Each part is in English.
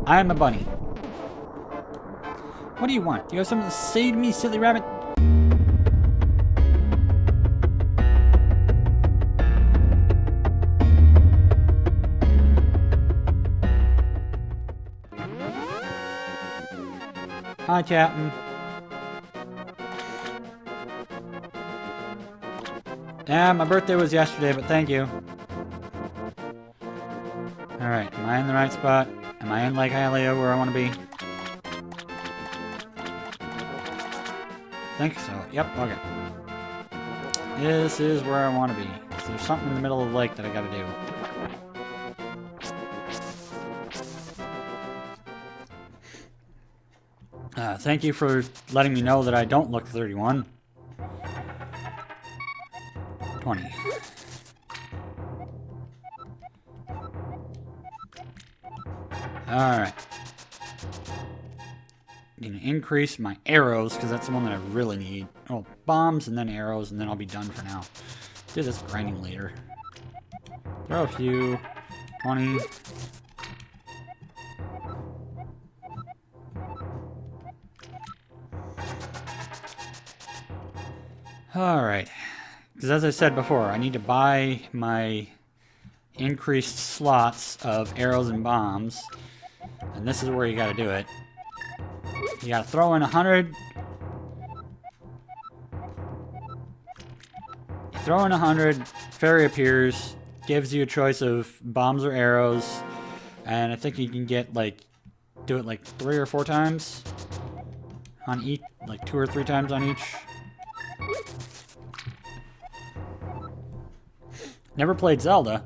I am a bunny. What do you want? Do you have something to say to me, silly rabbit? Hi, Captain. Yeah, my birthday was yesterday, but thank you. Alright, am I in the right spot? Am I in Lake Hialeah where I want to be? I think so. Yep, okay. This is where I want to be. So there's something in the middle of the lake that I gotta do. Thank you for letting me know that I don't look 31. 20. Alright. Gonna increase my arrows, because that's the one that I really need. Oh, bombs and then arrows, and then I'll be done for now. Do this grinding later. Throw a few. 20. Alright. Because as I said before, I need to buy my increased slots of arrows and bombs. And this is where you gotta do it. You gotta throw in 100. You throw in 100, fairy appears, gives you a choice of bombs or arrows. And I think you can get, like, do it like 3 or 4 times on each, like 2 or 3 times on each. Never played Zelda.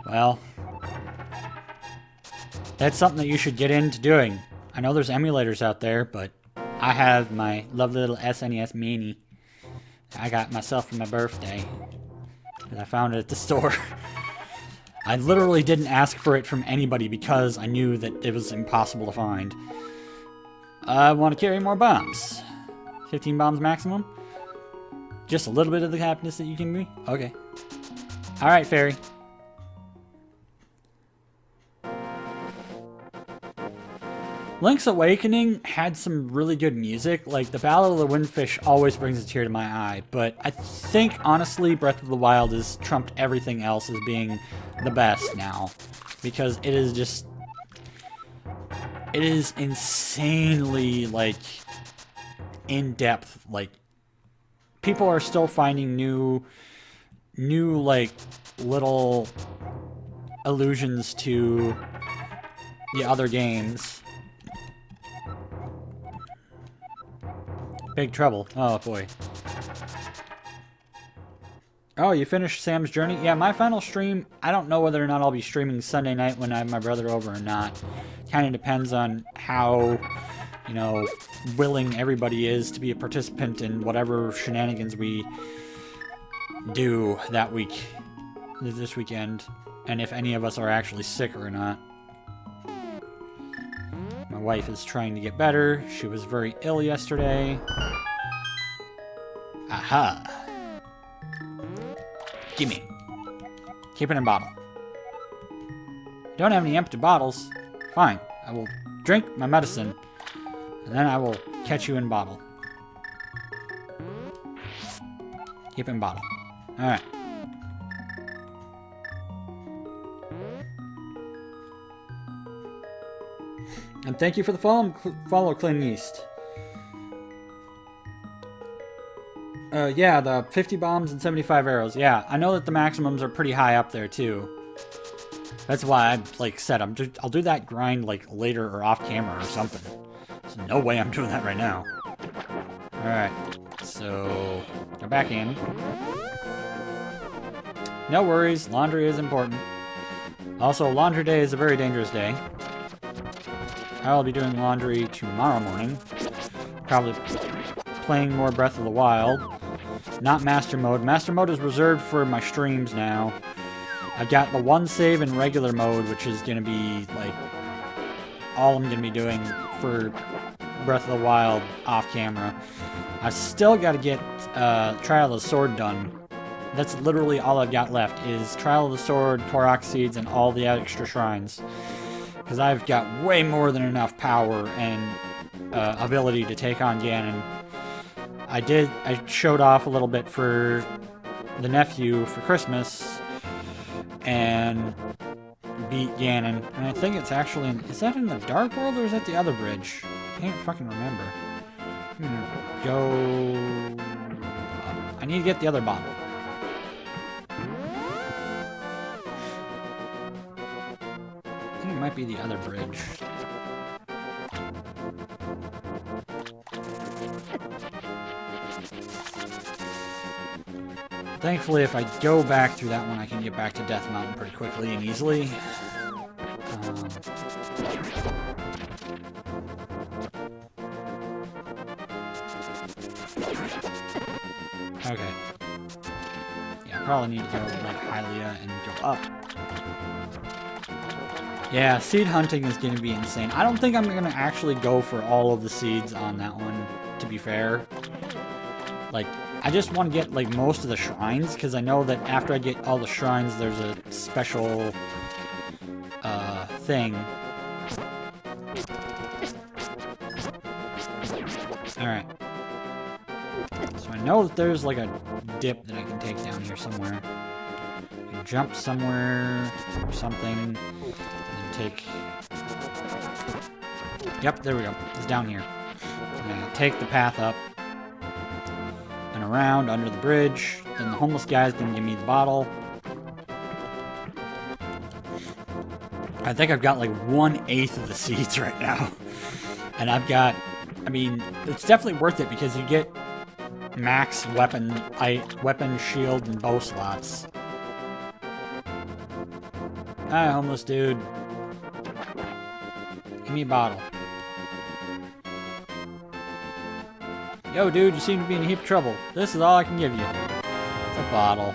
Well, that's something that you should get into doing. I know there's emulators out there, but I have my lovely little SNES Mini. I got myself for my birthday. And I found it at the store. I literally didn't ask for it from anybody because I knew that it was impossible to find. I want to carry more bombs. 15 bombs maximum? Just a little bit of the happiness that you can be? Okay. Alright, fairy. Link's Awakening had some really good music. Like, the Ballad of the Windfish always brings a tear to my eye. But I think, honestly, Breath of the Wild has trumped everything else as being the best now. Because it is just... it is insanely, like, in-depth. Like, people are still finding new, like, little allusions to the other games. Big trouble. Oh, boy. Oh, you finished Sam's Journey? Yeah, my final stream, I don't know whether or not I'll be streaming Sunday night when I have my brother over or not. Kind of depends on how, you know, willing everybody is to be a participant in whatever shenanigans we do that week, this weekend, and if any of us are actually sick or not. My wife is trying to get better. She was very ill yesterday. Aha. Gimme. Keep it in bottle. Don't have any empty bottles. Fine. I will drink my medicine, and then I will catch you in bottle. Keep it in bottle. Alright. And thank you for the follow Clint East. Yeah, the 50 bombs and 75 arrows. Yeah, I know that the maximums are pretty high up there, too. That's why I, like, said, I'll do that grind, like, later or off camera or something. There's no way I'm doing that right now. Alright, so... go back in. No worries, laundry is important. Also, laundry day is a very dangerous day. I'll be doing laundry tomorrow morning. Probably playing more Breath of the Wild. Not Master Mode. Master Mode is reserved for my streams now. I've got the one save in regular mode, which is going to be, like, all I'm going to be doing for Breath of the Wild off camera. I still got to get Trial of the Sword done. That's literally all I've got left, is Trial of the Sword, Korok Seeds, and all the extra shrines. Because I've got way more than enough power and ability to take on Ganon. I showed off a little bit for the nephew for Christmas and beat Ganon. And I think it's actually is that in the Dark World or is that the other bridge? I can't fucking remember. I'm gonna go... I need to get the other bottle. I think it might be the other bridge. Thankfully, if I go back through that one, I can get back to Death Mountain pretty quickly and easily. Okay. Yeah, I probably need to go like Hylia and go up. Yeah, seed hunting is going to be insane. I don't think I'm going to actually go for all of the seeds on that one, to be fair. Like, I just want to get, like, most of the shrines, because I know that after I get all the shrines, there's a special, thing. Alright. So I know that there's, like, a dip that I can take down here somewhere. I can jump somewhere, or something, and then take... Yep, there we go. It's down here. I'm gonna take the path up. And around under the bridge. Then the homeless guy's gonna give me the bottle. I think I've got like 1/8 of the seeds right now. And I've got, I mean, it's definitely worth it because you get max weapon, shield, and bow slots. Hi, homeless dude. Give me a bottle. Yo, dude, you seem to be in a heap of trouble. This is all I can give you. It's a bottle.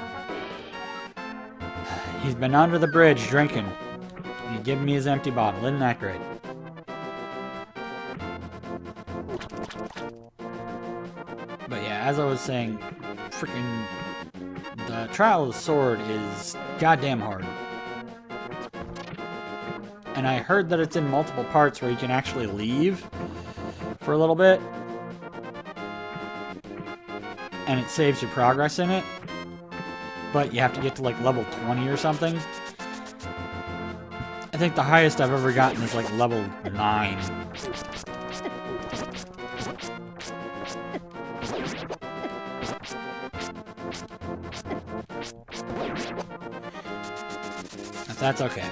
He's been under the bridge drinking. And he gave me his empty bottle. Isn't that great? But yeah, as I was saying, freaking the Trial of the Sword is goddamn hard. And I heard that it's in multiple parts where you can actually leave for a little bit. And it saves your progress in it. But you have to get to like level 20 or something. I think the highest I've ever gotten is like level 9. But that's okay.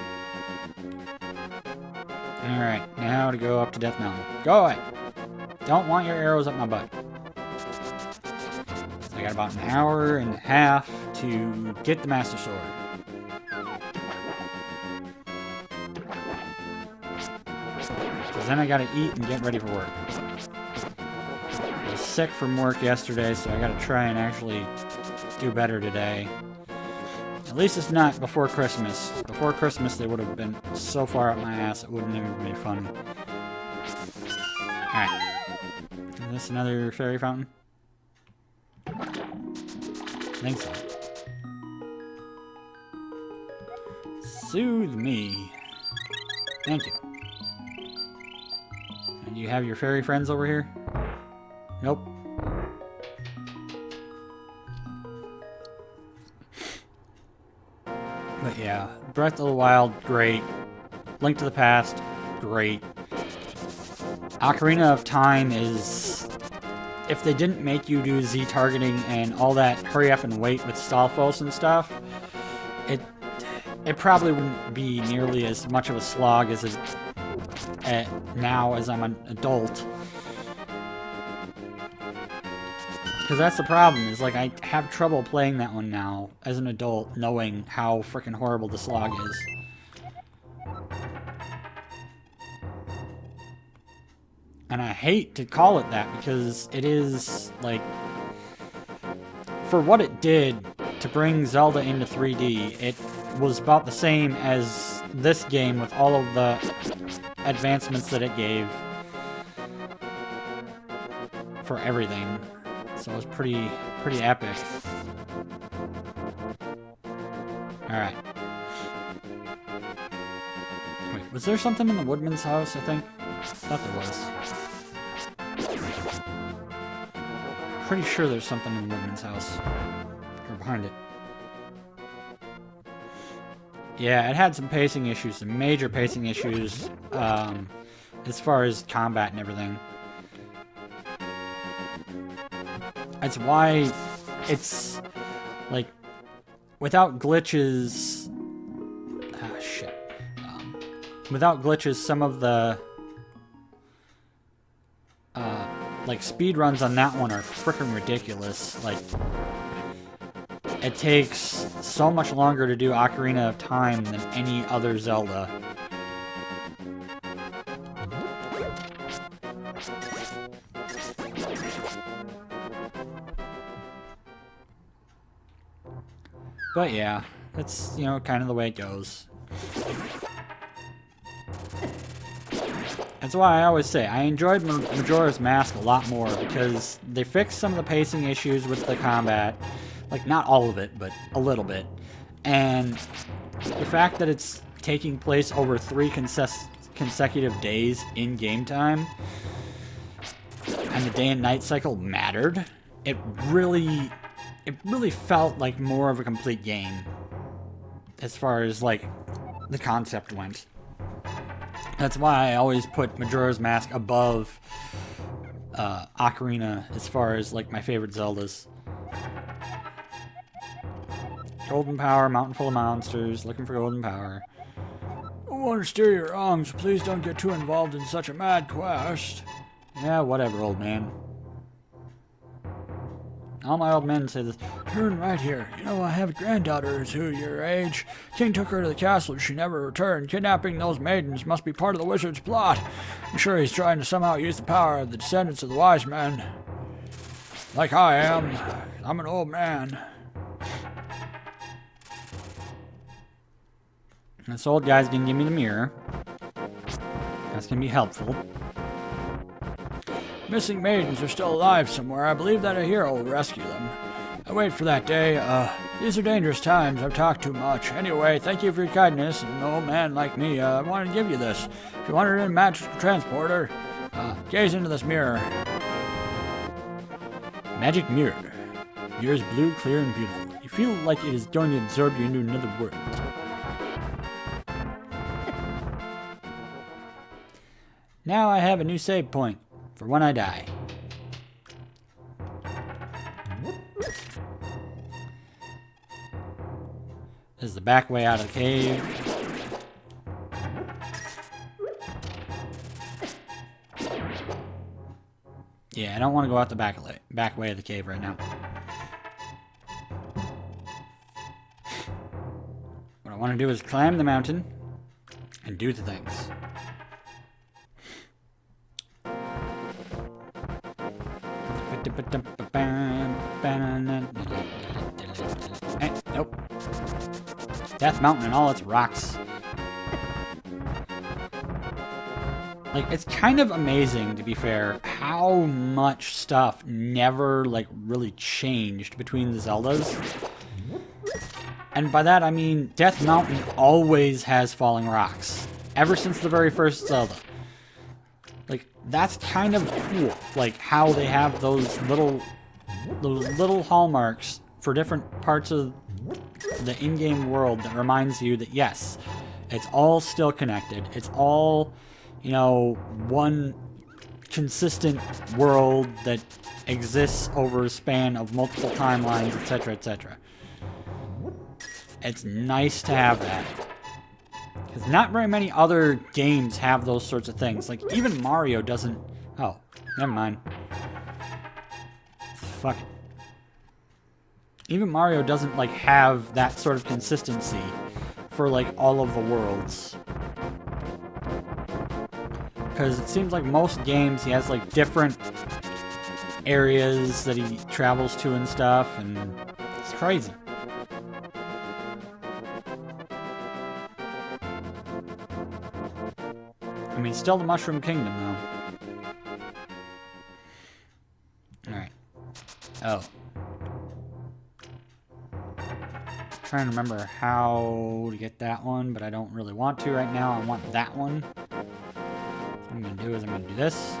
Alright, now to go up to Death Mountain. Go away! Don't want your arrows up my butt. I got about an hour and a half to get the Master Sword. Because then I gotta eat and get ready for work. I was sick from work yesterday, so I gotta try and actually do better today. At least it's not before Christmas. Before Christmas, they would have been so far up my ass, it wouldn't even be funny. Alright. Is this another fairy fountain? I think so. Soothe me. Thank you. And you have your fairy friends over here? Nope. But yeah, Breath of the Wild, great. Link to the Past, great. Ocarina of Time is... If they didn't make you do Z targeting and all that hurry up and wait with Stalfos and stuff, it probably wouldn't be nearly as much of a slog as it now as I'm an adult. Because that's the problem, is like I have trouble playing that one now as an adult, knowing how freaking horrible the slog is. And I hate to call it that because it is, like, for what it did to bring Zelda into 3D, it was about the same as this game with all of the advancements that it gave for everything. So it was pretty epic. Alright. Wait, Was there something in the woodman's house, I think? I thought there was. Pretty sure there's something in the woodman's house. Or behind it. Yeah, it had some pacing issues, some major pacing issues, as far as combat and everything. That's why it's, like, without glitches... Ah, shit. Without glitches, some of the, like, speed runs on that one are freaking ridiculous. Like, it takes so much longer to do Ocarina of Time than any other Zelda. But yeah, that's, you know, kind of the way it goes. That's why I always say, I enjoyed Majora's Mask a lot more, because they fixed some of the pacing issues with the combat. Like, not all of it, but a little bit. And the fact that it's taking place over 3 consecutive days in game time, and the day and night cycle mattered, it really felt like more of a complete game, as far as, like, the concept went. That's why I always put Majora's Mask above Ocarina as far as, like, my favorite Zeldas. Golden Power, mountain full of monsters, looking for golden power. I want to steer your wrongs, please don't get too involved in such a mad quest. Yeah, whatever, old man. All my old men say this. Turn right here. You know, I have a granddaughter who's your age. King took her to the castle and she never returned. Kidnapping those maidens must be part of the wizard's plot. I'm sure he's trying to somehow use the power of the descendants of the wise men. Like I am. I'm an old man. This old guy's gonna give me the mirror. That's gonna be helpful. Missing maidens are still alive somewhere. I believe that a hero will rescue them. I wait for that day. These are dangerous times. I've talked too much. Anyway, thank you for your kindness. And an old man like me, I wanted to give you this. If you want it in a magical transporter, gaze into this mirror. Magic mirror. Mirror is blue, clear, and beautiful. You feel like it is going to absorb you into another world. Now I have a new save point for when I die. This is the back way out of the cave. Yeah, I don't want to go out the back way of the cave right now. What I want to do is climb the mountain and do the things. Nope. Death Mountain and all its rocks. Like, it's kind of amazing, to be fair, how much stuff never, like, really changed between the Zeldas. And by that, I mean, Death Mountain always has falling rocks. Ever since the very first Zelda. Like, that's kind of cool. Like, how they have those little hallmarks for different parts of the in-game world that reminds you that, yes, it's all still connected. It's all, you know, one consistent world that exists over a span of multiple timelines, etc., etc. It's nice to have that. Because not very many other games have those sorts of things. Like, even Mario doesn't... Oh, never mind. Fuck it. Even Mario doesn't, like, have that sort of consistency for, like, all of the worlds. Because it seems like most games he has, like, different areas that he travels to and stuff, and it's crazy. I mean, still the Mushroom Kingdom, though. Alright. Oh. Trying to remember how to get that one, but I don't really want to right now. I want that one. What I'm going to do is I'm going to do this.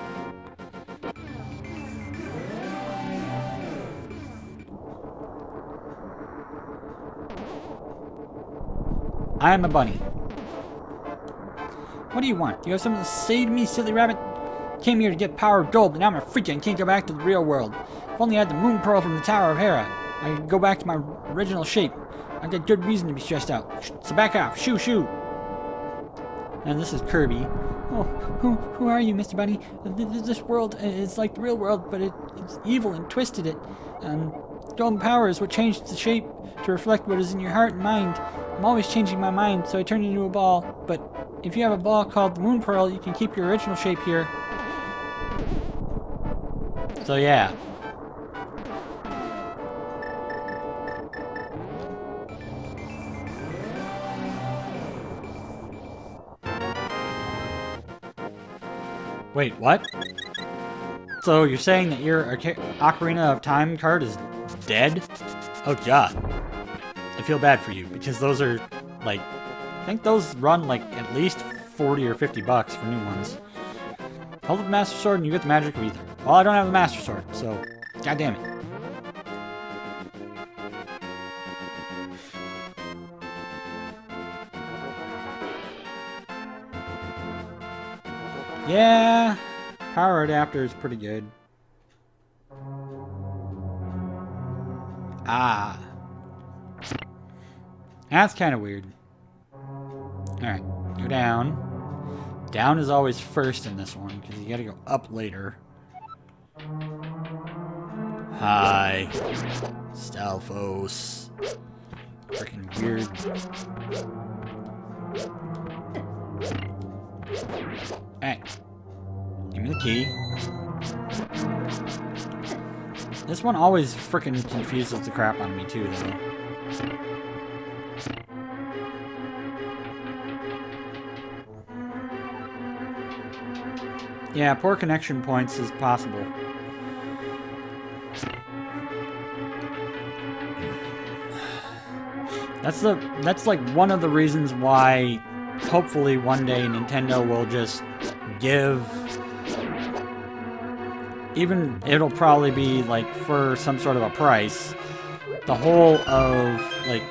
I am a bunny. What do you want? Do you have something to say to me, silly rabbit? Came here to get power of gold, but now I'm a freak and can't go back to the real world. If only I had the moon pearl from the Tower of Hera, I could go back to my original shape. I got good reason to be stressed out. So back off. Shoo, shoo. And this is Kirby. Oh, who are you, Mr. Bunny? This world is like the real world, but it's evil and twisted it. Golden power is what changed the shape to reflect what is in your heart and mind. I'm always changing my mind, so I turn into a ball. But if you have a ball called the Moon Pearl, you can keep your original shape here. So yeah. Wait, what? So you're saying that your Ocarina of Time card is dead? Oh god. I feel bad for you, because those are, like, I think those run, like, at least 40 or 50 bucks for new ones. Hold up the Master Sword and you get the Magic of Ether. Well, I don't have the Master Sword, so, god damn it. Yeah, power adapter is pretty good. Ah. That's kind of weird. Alright, go down. Down is always first in this one, because you gotta go up later. Hi. Stalfos. Freaking weird. Alright. Give me the key. This one always freaking confuses the crap out of me too, though. Yeah, poor connection points is possible. That's like one of the reasons why hopefully one day Nintendo will just give, even it'll probably be like for some sort of a price, the whole of like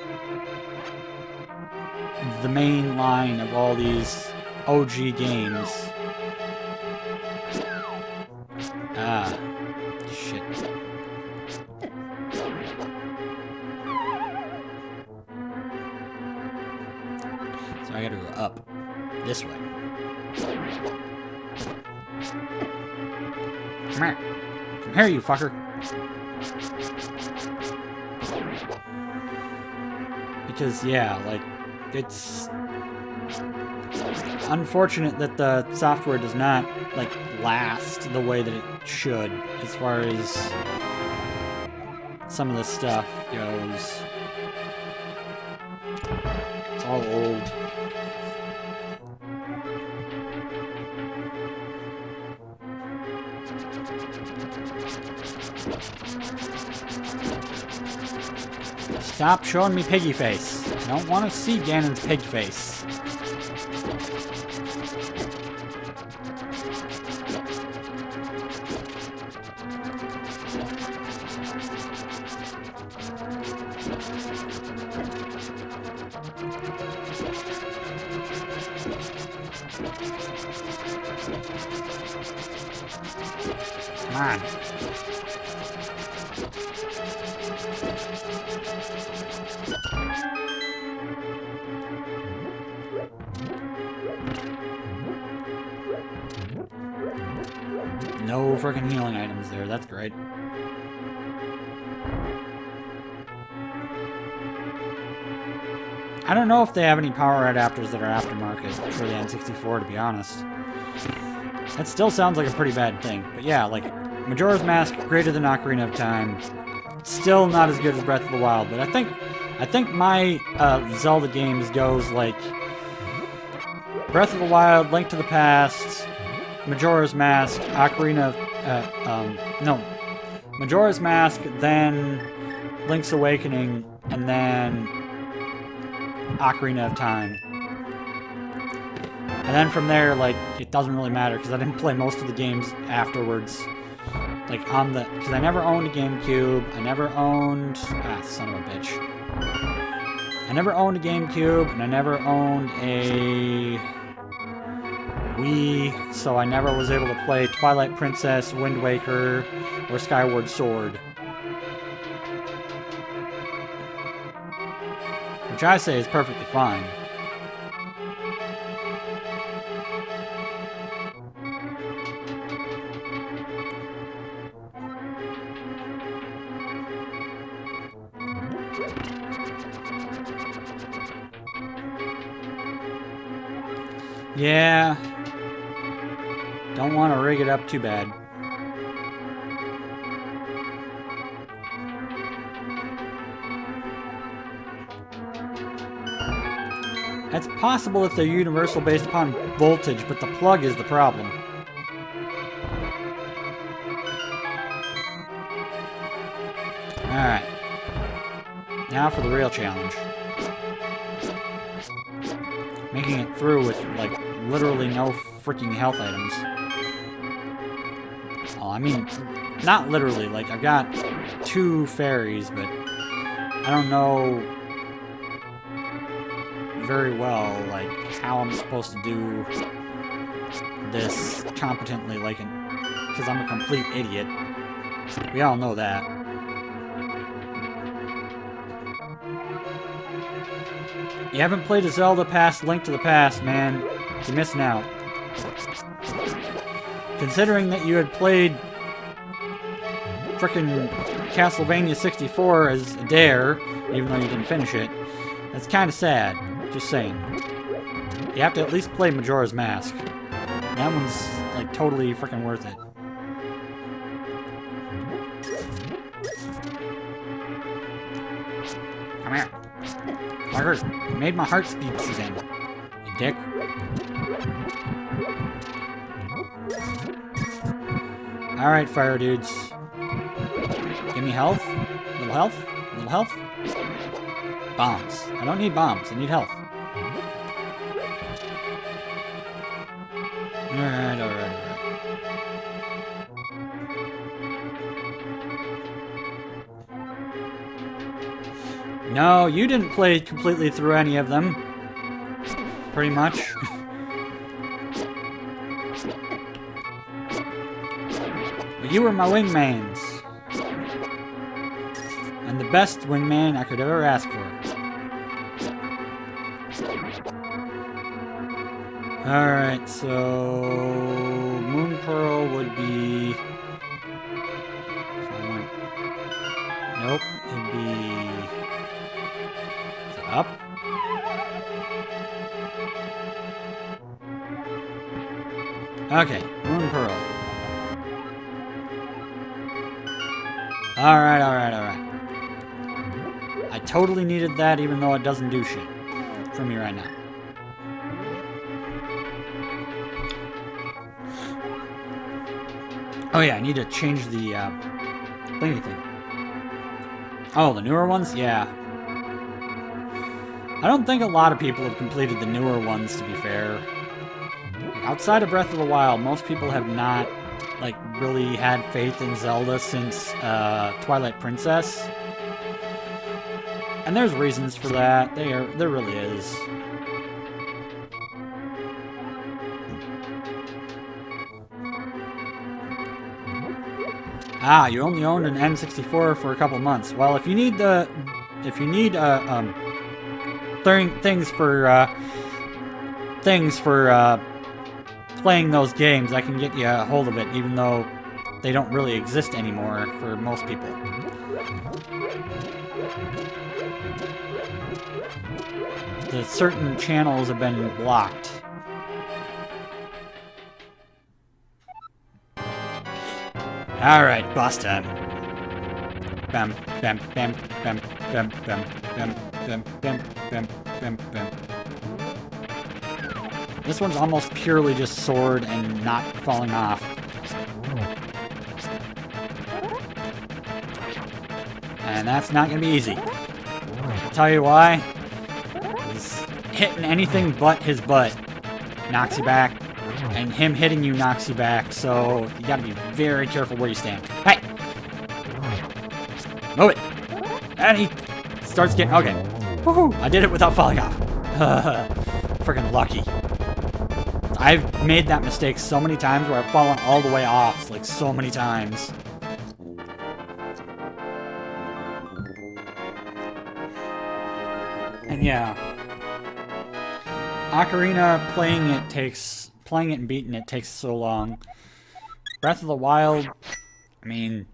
the main line of all these OG games. Ah, shit. So I gotta go up this way. Come here. Come here, you fucker. Because, yeah, like, it's unfortunate that the software does not, like, last the way that it should, as far as some of this stuff goes. It's all old. Stop showing me piggy face. I don't want to see Ganon's pig face. Come on. No freaking healing items there. That's great. I don't know if they have any power adapters that are aftermarket for the N64, to be honest. That still sounds like a pretty bad thing. But yeah, like, Majora's Mask, greater than Ocarina of Time. Still not as good as Breath of the Wild, but I think my Zelda games goes like Breath of the Wild, Link to the Past, Majora's Mask, Ocarina of... Majora's Mask, then Link's Awakening, and then Ocarina of Time. And then from there, like, it doesn't really matter, because I didn't play most of the games afterwards. Like, on the... Because I never owned a GameCube. I never owned... Ah, son of a bitch. I never owned a GameCube, and I never owned a Wii, so I never was able to play Twilight Princess, Wind Waker, or Skyward Sword. Which I say is perfectly fine. Yeah. Don't want to rig it up too bad. It's possible if they're universal based upon voltage, but the plug is the problem. Alright. Now for the real challenge. Making it through with, like, literally no freaking health items. Oh, I mean, not literally. Like, I've got 2 fairies, but I don't know very well, like, how I'm supposed to do this competently, like, because I'm a complete idiot. We all know that. You haven't played a Zelda past Link to the Past, man. You're missing out. Considering that you had played frickin' Castlevania 64 as a dare, even though you didn't finish it, that's kind of sad. Just saying. You have to at least play Majora's Mask. That one's, like, totally frickin' worth it. Come here. Fucker, you made my heart beats again. You dick. Alright, fire dudes. Give me health. Little health. Little health. Bombs. I don't need bombs. I need health. Alright, alright, alright. No, you didn't play completely through any of them. Pretty much. But you were my wingmans. And the best wingman I could ever ask for. Alright, so... Moon Pearl would be... Nope, it'd be... Is it up? Okay, Moon Pearl. Alright, alright, alright. I totally needed that even though it doesn't do shit for me right now. Oh yeah, I need to change the thingy thing. Oh, the newer ones? Yeah. I don't think a lot of people have completed the newer ones, to be fair. Outside of Breath of the Wild, most people have not, like, really had faith in Zelda since Twilight Princess. And there's reasons for that. There really is. Ah, you only owned an N64 for a couple months. Well, if you need things for playing those games, I can get you a hold of it, even though they don't really exist anymore for most people. The certain channels have been blocked. Alright, boss time. Bam, bam, bam, bam, bam, bam, bam, bam, bam, bam, bam, bam. This one's almost purely just sword and not falling off. And that's not gonna be easy. I'll tell you why. hitting anything but his butt knocks you back, and him hitting you knocks you back, so you gotta be very careful where you stand. Hey! Move it! And he starts getting... Okay. Woohoo! I did it without falling off. Freaking lucky. I've made that mistake so many times where I've fallen all the way off, like so many times. And yeah. Ocarina, playing it and beating it takes so long. Breath of the Wild, I mean,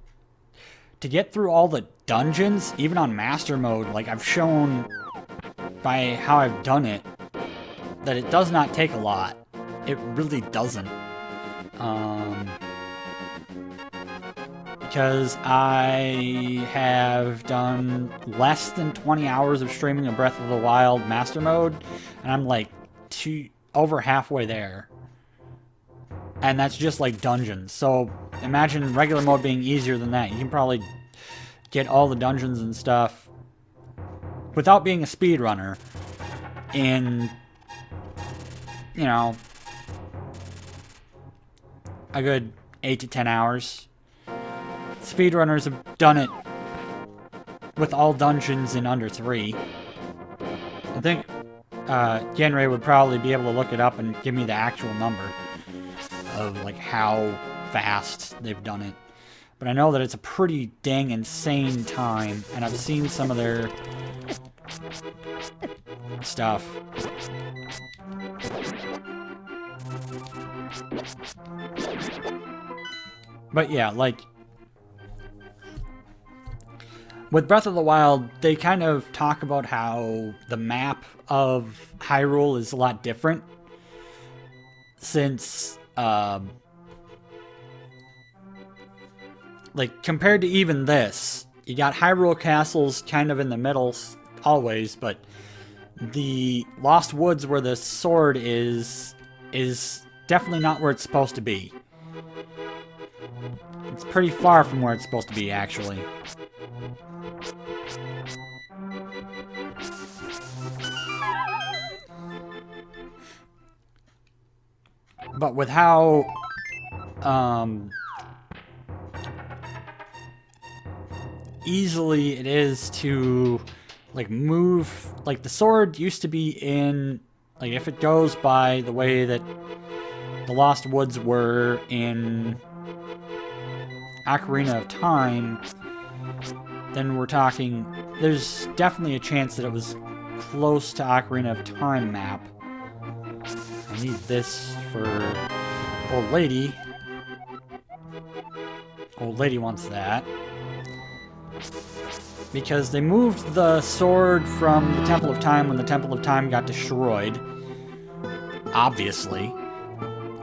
to get through all the dungeons, even on Master Mode, like I've shown by how I've done it, that it does not take a lot. It really doesn't. Because I have done less than 20 hours of streaming of Breath of the Wild Master Mode, and I'm like over halfway there. And that's just like dungeons. So imagine regular mode being easier than that. You can probably get all the dungeons and stuff without being a speedrunner in, you know, a good 8 to 10 hours. Speedrunners have done it with all dungeons in under 3. I think Genray would probably be able to look it up and give me the actual number of like how fast they've done it. But I know that it's a pretty dang insane time, and I've seen some of their stuff. But yeah, like, with Breath of the Wild, they kind of talk about how the map of Hyrule is a lot different. Since, like, compared to even this, you got Hyrule Castles kind of in the middle always, but the Lost Woods where the sword is definitely not where it's supposed to be. It's pretty far from where it's supposed to be, actually. But with how easily it is to like move, like the sword used to be in, like if it goes by the way that the Lost Woods were in Ocarina of Time, then we're talking, there's definitely a chance that it was close to Ocarina of Time map. I need this for Old Lady. Old Lady wants that. Because they moved the sword from the Temple of Time when the Temple of Time got destroyed. Obviously.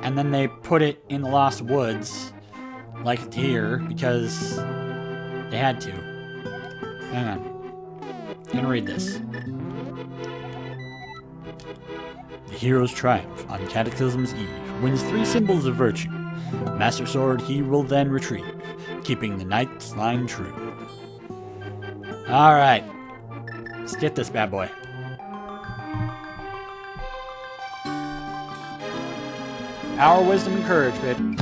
And then they put it in the Lost Woods, like it's here, because they had to. Hang on. I'm gonna read this. The hero's triumph on Cataclysm's eve wins 3 symbols of virtue. Master Sword he will then retrieve, keeping the knight's line true. Alright. Let's get this bad boy. Power, wisdom, and courage, babe.